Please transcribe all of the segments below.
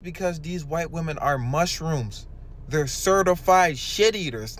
Because these white women are mushrooms. They're certified shit eaters.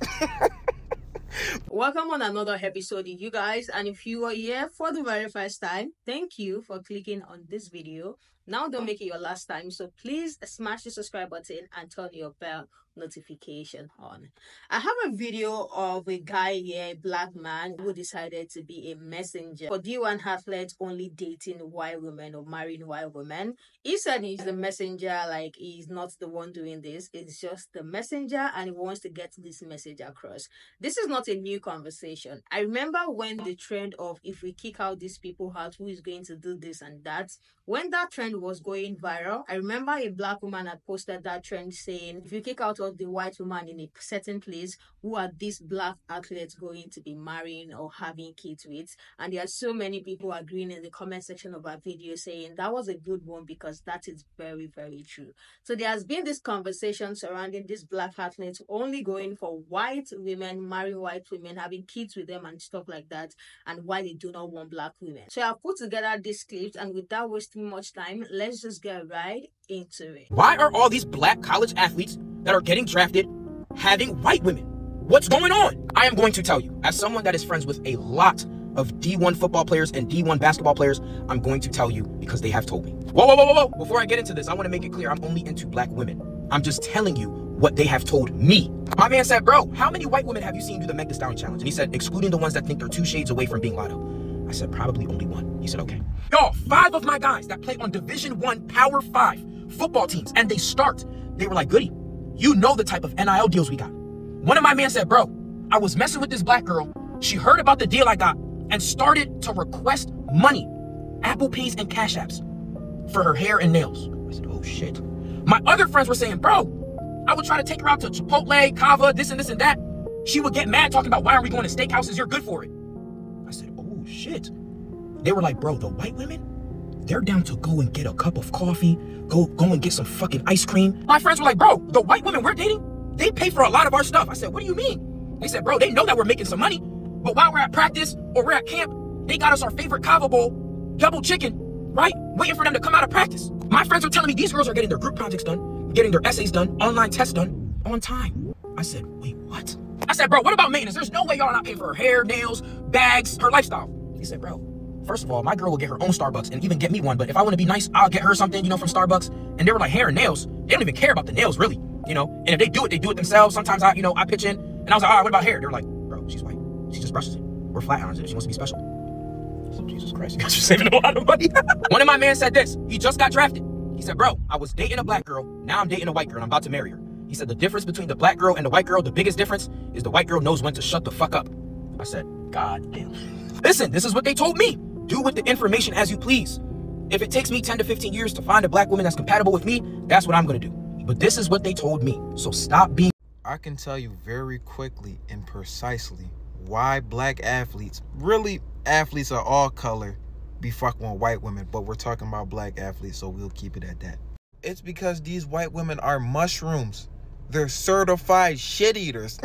Welcome on another episode, you guys. And if you are here for the very first time, thank you for clicking on this video. Now, don't make it your last time, so please smash the subscribe button and turn your bell notification on. I have a video of a guy here, a black man, who decided to be a messenger for D1 athletes only dating white women or marrying white women. He said he's the messenger, like he's not the one doing this, it's just the messenger, and he wants to get this message across. This is not a new conversation. I remember when the trend of if we kick out these people out, who is going to do this and that? When that trend was going viral, I remember a black woman had posted that trend saying, if you kick out of the white woman in a certain place, who are these black athletes going to be marrying or having kids with? And there are so many people agreeing in the comment section of our video saying that was a good one because that is very, very true. So there has been this conversation surrounding these black athletes only going for white women, marrying white women, having kids with them and stuff like that, and why they do not want black women. So I've put together these clips, and without wasting much time, let's just get right into it. Why are all these black college athletes that are getting drafted having white women? What's going on? I am going to tell you, as someone that is friends with a lot of D1 football players and D1 basketball players, I'm going to tell you because they have told me. Whoa. Before I get into this, I want to make it clear I'm only into black women. I'm just telling you what they have told me. My man said, bro, how many white women have you seen do the Meg Thee Stallion challenge? And he said, excluding the ones that think they're 2 shades away from being Lotto. I said, probably only 1. He said, okay. Y'all, 5 of my guys that play on Division I Power 5 football teams, and they were like, Goody, you know the type of NIL deals we got. One of my men said, bro, I was messing with this black girl. She heard about the deal I got and started to request money, Apple Pays and Cash Apps, for her hair and nails. I said, oh shit. My other friends were saying, bro, I would try to take her out to Chipotle, Kava, this and that. She would get mad talking about, why are we going to steakhouses? You're good for it. I said, oh shit. They were like, bro, the white women, they're down to go and get a cup of coffee, go and get some fucking ice cream. My friends were like, bro, the white women we're dating, they pay for a lot of our stuff. I said, what do you mean? They said, bro, they know that we're making some money, but while we're at practice or we're at camp, they got us our favorite Kava bowl, double chicken, right? Waiting for them to come out of practice. My friends were telling me these girls are getting their group projects done, getting their essays done, online tests done on time. I said, wait, what? I said, bro, what about maintenance? There's no way y'all are not paying for her hair, nails, bags, her lifestyle. He said, bro, first of all, my girl will get her own Starbucks and even get me one, but if I want to be nice, I'll get her something, from Starbucks. And they were like, hair and nails, they don't even care about the nails, really, and if they do it themselves. Sometimes I pitch in, and I was like, all right, what about hair? They were like, bro, she's white, she just brushes it. We're flat irons it, she wants to be special. So, Jesus Christ, you guys are saving a lot of money. One of my men said this, he just got drafted. He said, bro, I was dating a black girl, now I'm dating a white girl, and I'm about to marry her. He said, the difference between the black girl and the white girl, the biggest difference is the white girl knows when to shut the fuck up. I said, God damn. Listen, this is what they told me. Do with the information as you please. If it takes me 10 to 15 years to find a black woman that's compatible with me, that's what I'm gonna do. But this is what they told me, so stop being... I can tell you very quickly and precisely why black athletes, really athletes of all color, be fucking with white women, but we're talking about black athletes, so we'll keep it at that. It's because these white women are mushrooms. They're certified shit eaters.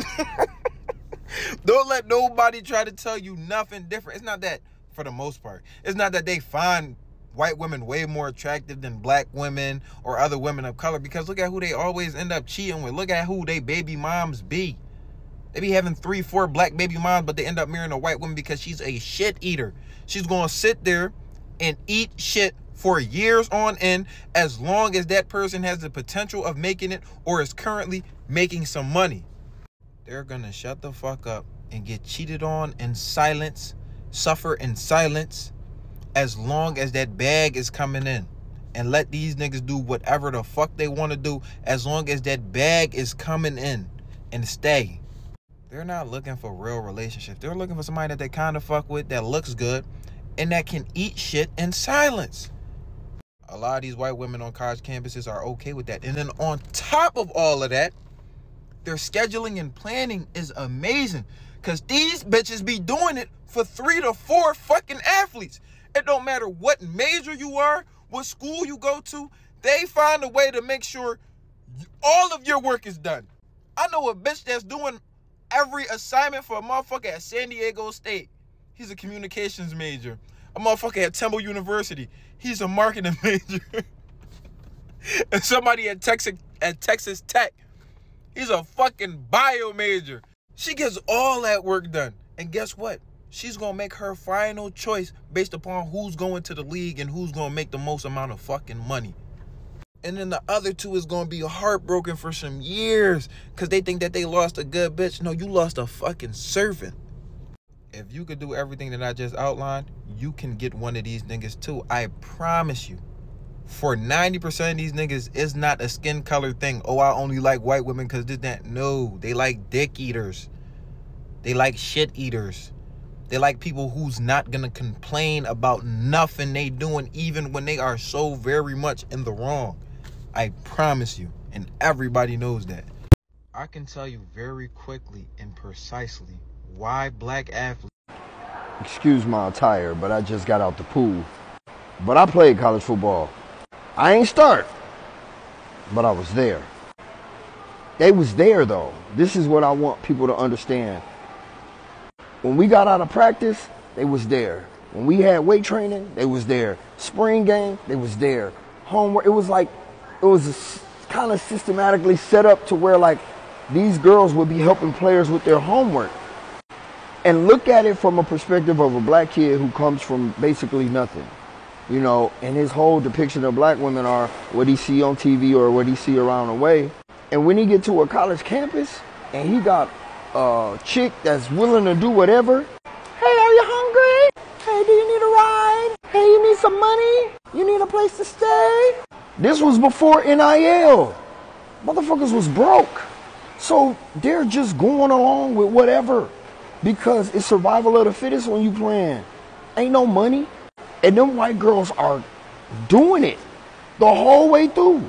Don't let nobody try to tell you nothing different. It's not that, for the most part, it's not that they find white women way more attractive than black women or other women of color, because look at who they always end up cheating with. Look at who they baby moms be. They be having 3, 4 black baby moms, but they end up marrying a white woman because she's a shit eater. She's gonna sit there and eat shit for years on end, as long as that person has the potential of making it or is currently making some money. They're gonna shut the fuck up and get cheated on in silence, suffer in silence, as long as that bag is coming in. And let these niggas do whatever the fuck they want to do, as long as that bag is coming in, and stay. They're not looking for real relationships. They're looking for somebody that they kind of fuck with, that looks good, and that can eat shit in silence. A lot of these white women on college campuses are okay with that. And then on top of all of that, their scheduling and planning is amazing, because these bitches be doing it for 3 to 4 fucking athletes. It don't matter what major you are, what school you go to, they find a way to make sure all of your work is done. I know a bitch that's doing every assignment for a motherfucker at San Diego State. He's a communications major. A motherfucker at Temple University. He's a marketing major. And somebody at Texas Tech, he's a fucking bio major. She gets all that work done. And guess what? She's going to make her final choice based upon who's going to the league and who's going to make the most amount of fucking money. And then the other two is going to be heartbroken for some years because they think that they lost a good bitch. No, you lost a fucking servant. If you could do everything that I just outlined, you can get one of these niggas too. I promise you. For 90% of these niggas, it's not a skin color thing. Oh, I only like white women because this, that. No, they like dick eaters. They like shit eaters. They like people who's not going to complain about nothing they doing even when they are so very much in the wrong. I promise you. And everybody knows that. I can tell you very quickly and precisely why black athletes... Excuse my attire, but I just got out the pool. But I played college football. I ain't start, but I was there. They was there though. This is what I want people to understand. When we got out of practice, they was there. When we had weight training, they was there. Spring game, they was there. Homework, it was kind of systematically set up to where like these girls would be helping players with their homework. And look at it from a perspective of a black kid who comes from basically nothing. You know, and his whole depiction of black women are what he see on TV or what he see around the way. And when he get to a college campus and he got a chick that's willing to do whatever. Hey, are you hungry? Hey, do you need a ride? Hey, you need some money? You need a place to stay? This was before NIL. Motherfuckers was broke. So they're just going along with whatever because it's survival of the fittest when you playing. Ain't no money. And them white girls are doing it the whole way through.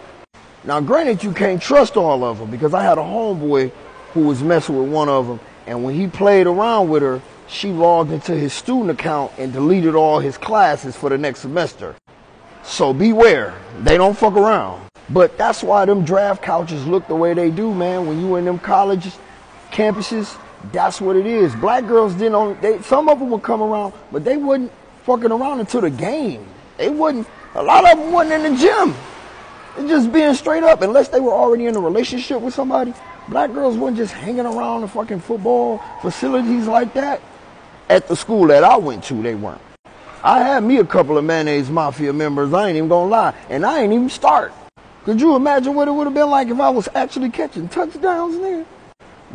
Now, granted, you can't trust all of them because I had a homeboy who was messing with one of them. And when he played around with her, she logged into his student account and deleted all his classes for the next semester. So beware. They don't fuck around. But that's why them draft couches look the way they do, man. When you in them college campuses, that's what it is. Black girls some of them would come around, but they wouldn't fucking around until the game. A lot of them wasn't in the gym. It's just being straight up. Unless they were already in a relationship with somebody, black girls weren't just hanging around the fucking football facilities like that. At the school that I went to, they weren't. I had me a couple of Mayonnaise Mafia members, I ain't even gonna lie, and I ain't even start. Could you imagine what it would have been like if I was actually catching touchdowns there?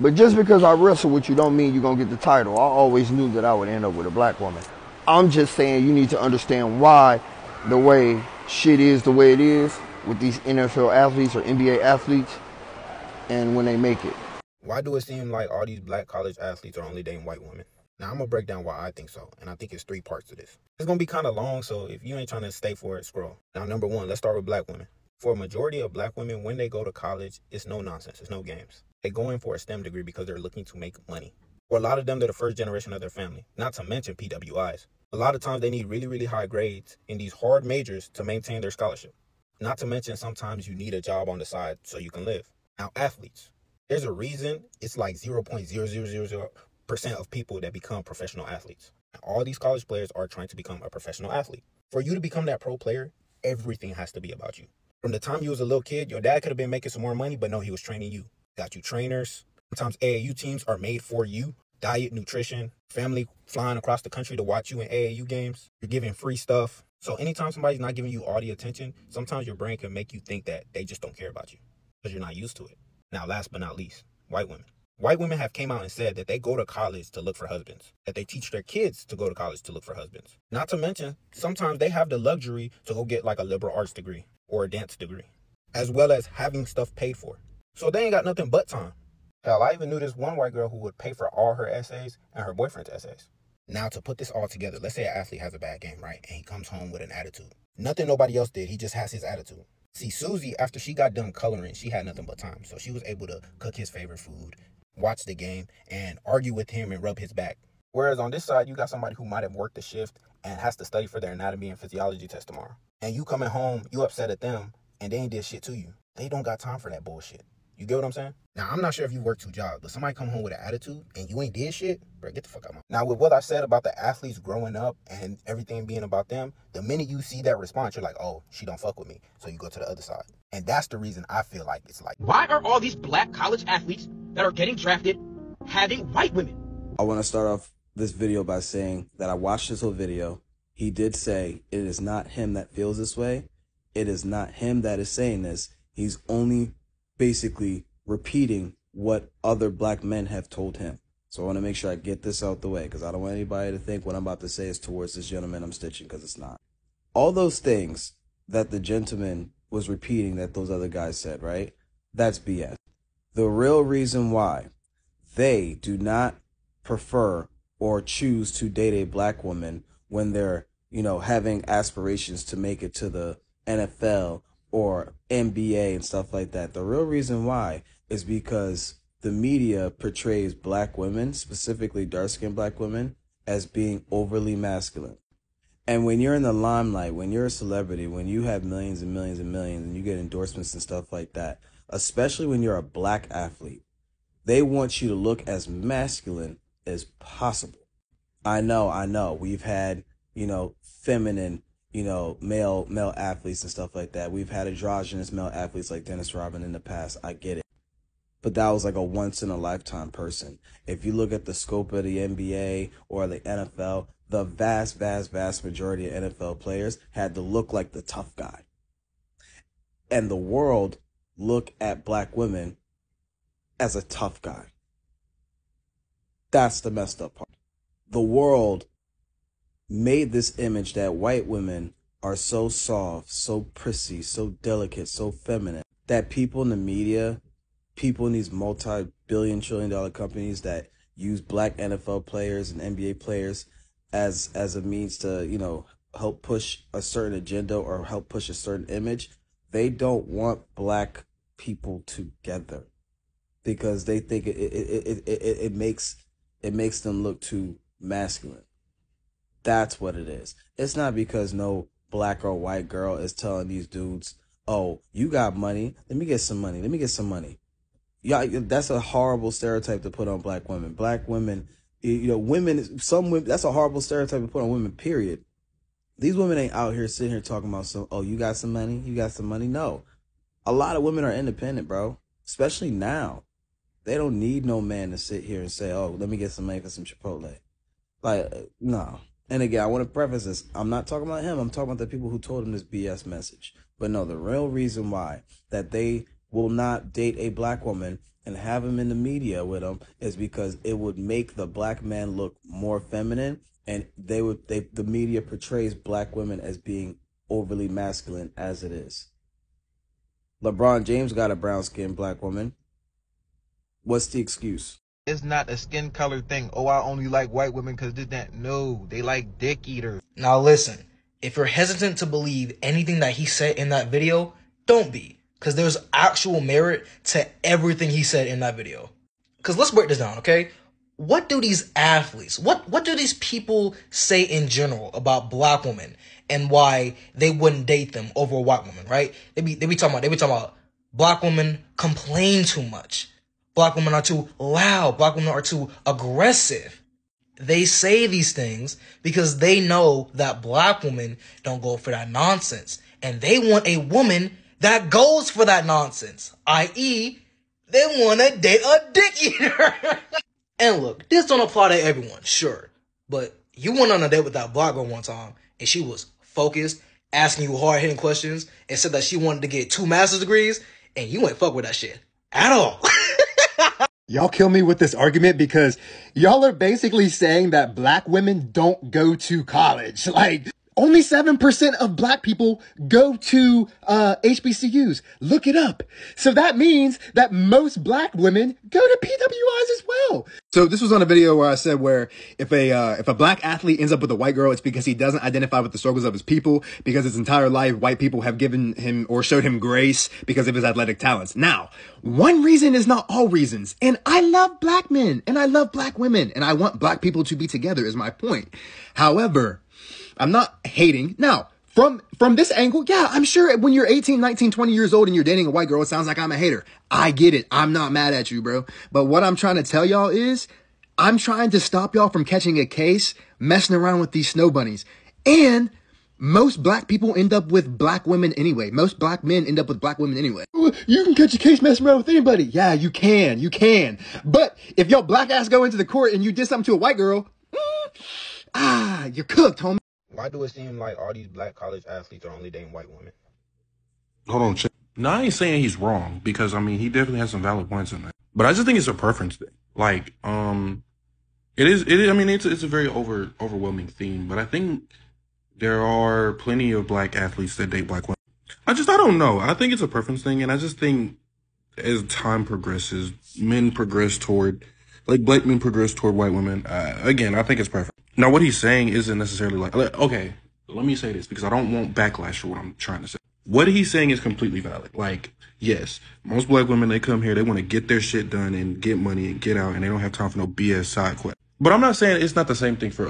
But just because I wrestle with you don't mean you're gonna get the title. I always knew that I would end up with a black woman. I'm just saying you need to understand why the way shit is the way it is with these NFL athletes or NBA athletes and when they make it. Why do it seem like all these black college athletes are only dating white women? Now, I'm going to break down why I think so, and I think it's 3 parts to this. It's going to be kind of long, so if you ain't trying to stay for it, scroll. Now, number 1, let's start with black women. For a majority of black women, when they go to college, it's no nonsense, it's no games. They go in for a STEM degree because they're looking to make money. For a lot of them, they're the first generation of their family, not to mention PWIs. A lot of times they need really, really high grades in these hard majors to maintain their scholarship. Not to mention sometimes you need a job on the side so you can live. Now, athletes, there's a reason it's like 0.0000% of people that become professional athletes. All these college players are trying to become a professional athlete. For you to become that pro player, everything has to be about you. From the time you was a little kid, your dad could have been making some more money, but no, he was training you. Got you trainers. Sometimes AAU teams are made for you. Diet, nutrition, family flying across the country to watch you in AAU games. You're giving free stuff. So anytime somebody's not giving you all the attention, sometimes your brain can make you think that they just don't care about you because you're not used to it. Now, last but not least, white women. White women have came out and said that they go to college to look for husbands, that they teach their kids to go to college to look for husbands. Not to mention, sometimes they have the luxury to go get like a liberal arts degree or a dance degree, as well as having stuff paid for. So they ain't got nothing but time. Hell, I even knew this one white girl who would pay for all her essays and her boyfriend's essays. Now, to put this all together, let's say an athlete has a bad game, right? And he comes home with an attitude. Nothing nobody else did. He just has his attitude. See, Susie, after she got done coloring, she had nothing but time. So she was able to cook his favorite food, watch the game, and argue with him and rub his back. Whereas on this side, you got somebody who might have worked the shift and has to study for their anatomy and physiology test tomorrow. And you coming home, you upset at them, and they ain't did shit to you. They don't got time for that bullshit. You get what I'm saying? Now, I'm not sure if you work 2 jobs, but somebody come home with an attitude and you ain't did shit, bro, get the fuck out of my. Now, with what I said about the athletes growing up and everything being about them, the minute you see that response, you're like, oh, she don't fuck with me. So you go to the other side. And that's the reason I feel like it's like, why are all these black college athletes that are getting drafted having white women? I want to start off this video by saying that I watched this whole video. He did say it is not him that feels this way. It is not him that is saying this. He's only basically repeating what other black men have told him. So I want to make sure I get this out the way, because I don't want anybody to think what I'm about to say is towards this gentleman I'm stitching, because it's not. All those things that the gentleman was repeating that those other guys said, right? That's BS. The real reason why they do not prefer or choose to date a black woman when they're, having aspirations to make it to the NFL or NBA and stuff like that. The real reason why is because the media portrays black women, specifically dark-skinned black women, as being overly masculine. And when you're in the limelight, when you're a celebrity, when you have millions and millions and millions and you get endorsements and stuff like that, especially when you're a black athlete, they want you to look as masculine as possible. I know. We've had, feminine, male athletes and stuff like that. We've had androgynous male athletes like Dennis Rodman in the past. I get it. But that was like a once in a lifetime person. If you look at the scope of the NBA or the NFL, the vast majority of NFL players had to look like the tough guy. And the world look at black women as a tough guy. That's the messed up part. The world made this image that white women are so soft, so prissy, so delicate, so feminine, that people in the media, people in these multi-billion, trillion-dollar companies that use black NFL players and NBA players as a means to, help push a certain agenda or help push a certain image, they don't want black people together because they think it makes them look too masculine. That's what it is. It's not because no black or white girl is telling these dudes, oh, you got money, let me get some money. Yeah, that's a horrible stereotype to put on black women. Black women, some women, that's a horrible stereotype to put on women, period. These women ain't out here sitting here talking about oh, you got some money? No. A lot of women are independent, bro. Especially now. They don't need no man to sit here and say, oh, let me get some money for some Chipotle. No. And again, I want to preface this. I'm not talking about him. I'm talking about the people who told him this BS message. But no, the real reason why that they will not date a black woman and have him in the media with them is because it would make the black man look more feminine, and the media portrays black women as being overly masculine as it is. LeBron James got a brown-skinned black woman. What's the excuse? It's not a skin color thing. Oh, I only like white women because this, that. No, they like dick eaters. Now listen, if you're hesitant to believe anything that he said in that video, don't be. Because there's actual merit to everything he said in that video. Because let's break this down, okay? What do these athletes, what do these people say in general about black women and why they wouldn't date them over a white woman, right? They be talking about black women complain too much. Black women are too loud. Black women are too aggressive. They say these things because they know that black women don't go for that nonsense. And they want a woman that goes for that nonsense. I.e., they want to date a dick eater. And look, this don't apply to everyone, sure. But you went on a date with that black girl one time, and she was focused, asking you hard-hitting questions, and said that she wanted to get 2 master's degrees, and you ain't fuck with that shit at all. Y'all kill me with this argument because y'all are basically saying that black women don't go to college. Like, only 7% of black people go to HBCUs. Look it up. So that means that most black women go to PWIs as well. So this was on a video where I said if a black athlete ends up with a white girl, it's because he doesn't identify with the struggles of his people, because his entire life white people have given him or showed him grace because of his athletic talents. Now, one reason is not all reasons. And I love black men and I love black women and I want black people to be together is my point. However, I'm not hating. Now, from this angle, yeah, I'm sure when you're 18, 19, 20 years old and you're dating a white girl, it sounds like I'm a hater. I get it. I'm not mad at you, bro. But what I'm trying to tell y'all is I'm trying to stop y'all from catching a case messing around with these snow bunnies. And most black people end up with black women anyway. Most black men end up with black women anyway. You can catch a case messing around with anybody. Yeah, you can. You can. But if your black ass go into the court and you did something to a white girl, you're cooked, homie. Why do it seem like all these black college athletes are only dating white women? Hold on, check. No, I ain't saying he's wrong because I mean he definitely has some valid points in that. But I just think it's a preference thing. Like, it is. I mean, it's a very overwhelming theme. But I think there are plenty of black athletes that date black women. I don't know. I think it's a preference thing, and I just think as time progresses, men progress toward, like, black men progress toward white women. Again, I think it's preference. Now, what he's saying isn't necessarily like, okay, let me say this because I don't want backlash for what I'm trying to say. What he's saying is completely valid. Like, yes, most black women, they come here, they want to get their shit done and get money and get out, and they don't have time for no BS side quest. But I'm not saying it's not the same thing for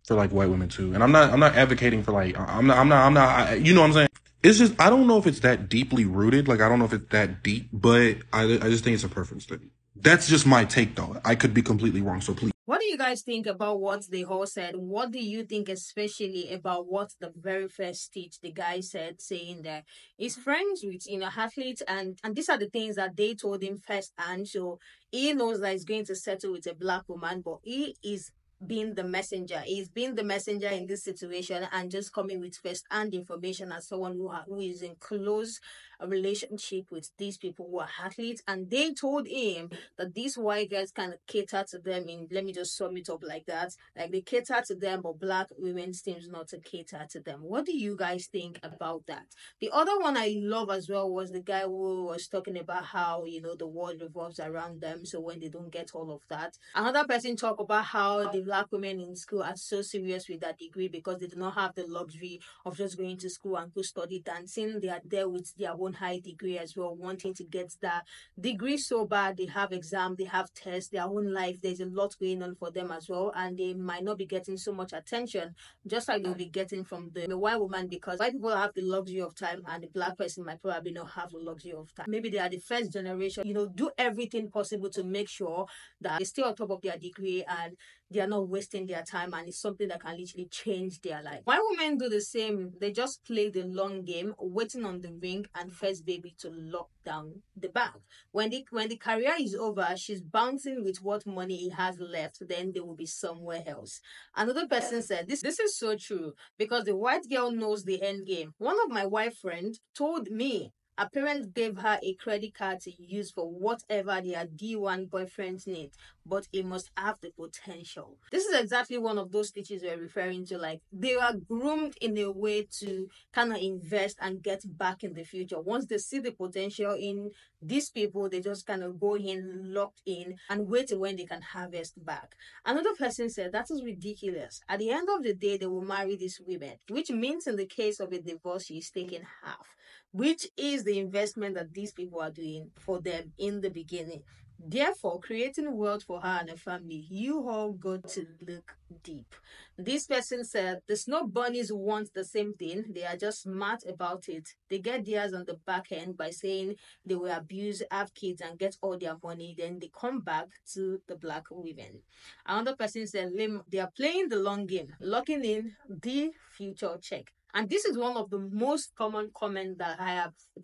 like white women too. And I'm not advocating for like, I'm not, you know what I'm saying? It's just, I don't know if it's that deeply rooted. Like, I don't know if it's that deep, but I just think it's a preference thing. That's just my take though. I could be completely wrong. So please. What do you guys think about what the host said? What do you think especially about what the very first speech the guy said, saying that he's friends with, athletes, and these are the things that they told him first, and so he knows that he's going to settle with a black woman, but he is being the messenger. He's being the messenger in this situation and just coming with first-hand information as someone who is in close relationship with these people who are athletes, and they told him that these white guys kind of cater to them. In let me just sum it up like that, like they cater to them, but black women seems not to cater to them. What do you guys think about that? The other one I love as well was the guy who was talking about how the world revolves around them, so when they don't get all of that. Another person talk about how the black women in school are so serious with that degree because they do not have the luxury of just going to school and go study dancing. They are there with their own high degree as well, wanting to get that degree so bad. They have exam, they have tests, their own life. There's a lot going on for them as well, and they might not be getting so much attention just like they'll be getting from the white woman, because white people have the luxury of time and the black person might probably not have the luxury of time. Maybe they are the first generation, do everything possible to make sure that they stay on top of their degree and they are not wasting their time, and it's something that can literally change their life. White women do the same. They just play the long game, waiting on the ring and first baby to lock down the bag. When the career is over, she's bouncing with what money he has left, then they will be somewhere else. Another person said, this is so true, because the white girl knows the end game. One of my white friends told me her parents gave her a credit card to use for whatever their D1 boyfriends need, but it must have the potential. This is exactly one of those stitches we're referring to. Like, they are groomed in a way to kind of invest and get back in the future. Once they see the potential in these people, they just kind of go in, locked in, and wait till when they can harvest back. Another person said, that is ridiculous. At the end of the day, they will marry these women, which means in the case of a divorce, she's taking half, which is the investment that these people are doing for them in the beginning. Therefore, creating wealth for her and her family, you all got to look deep. This person said the snow bunnies want the same thing. They are just smart about it. They get theirs on the back end by saying they will abuse, have kids, and get all their money. Then they come back to the black women. Another person said they are playing the long game, locking in the future check. And this is one of the most common comments that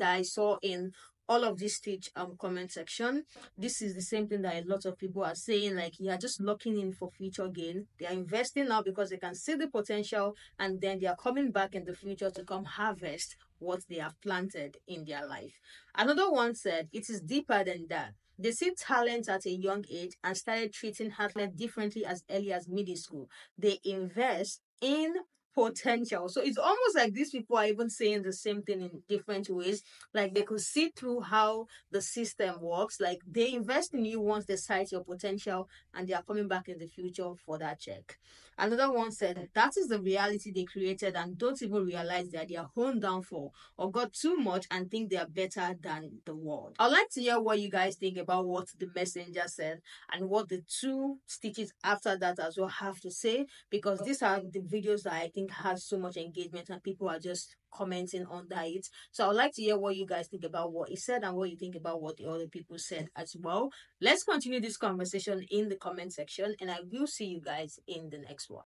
I saw in all of this Twitch comment section. This is the same thing that a lot of people are saying, like, you are just locking in for future gain. They are investing now because they can see the potential, and then they are coming back in the future to come harvest what they have planted in their life. Another one said it is deeper than that. They see talent at a young age and started treating athletes differently as early as middle school. They invest in potential. So it's almost like these people are even saying the same thing in different ways. Like, they could see through how the system works. Like, they invest in you once they sight your potential, and they are coming back in the future for that check. Another one said that is the reality they created and don't even realize that they are honed down for or got too much and think they are better than the world. I'd like to hear what you guys think about what the messenger said and what the two stitches after that as well have to say, because these are the videos that I think think has so much engagement and people are just commenting under it. So I'd like to hear what you guys think about what he said and what you think about what the other people said as well. Let's continue this conversation in the comment section, and I will see you guys in the next one.